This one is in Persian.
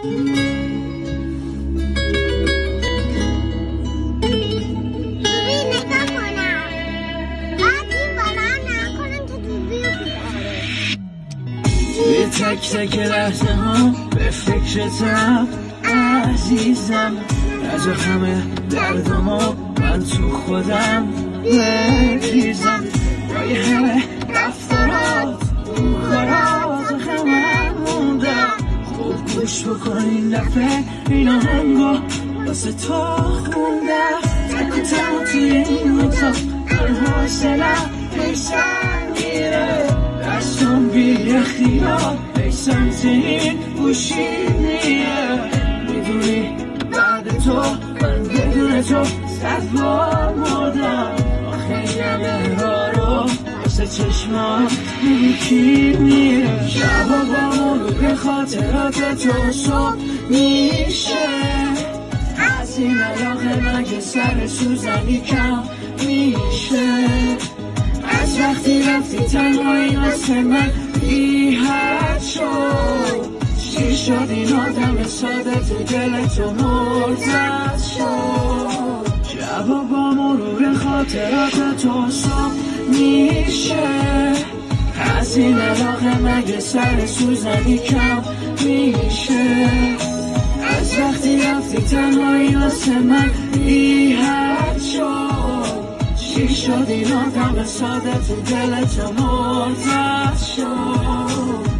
توی تک تک لحظه ها به فکرتم عزیزم، از همه دردما من تو خودم بریزم. جای همه رفتارات اون کارات همه موندم. خوب گوش بکن این دفعه این آهنگا واسه تو خوندم. تک و تنها توی این اتاق من حوصله‌ام پیشم میره، دستم بی اختیار به سمت این گوشی میره. میدونی بعد تو من بدون تو 100 بار مردم. آخه همه راه رو واسه چشمات میکی میره. شبا با مرور خاطرات تو صبح میشه، از این علاقه مگه سر سوزنی کم میشه. از وقتی رفتی تنهایی واسه من بی حد شد. چی شد این آدم ساده تو دل تو مرتد شد. شبا با مرور خاطرات تو صبح میشه، از این علاقه مگه سر سوزنی کم میشه. از وقتی رفتی تنهایی واسه من بی حد شد. چی شد این آدم ساده تو دل تو مرتد شد.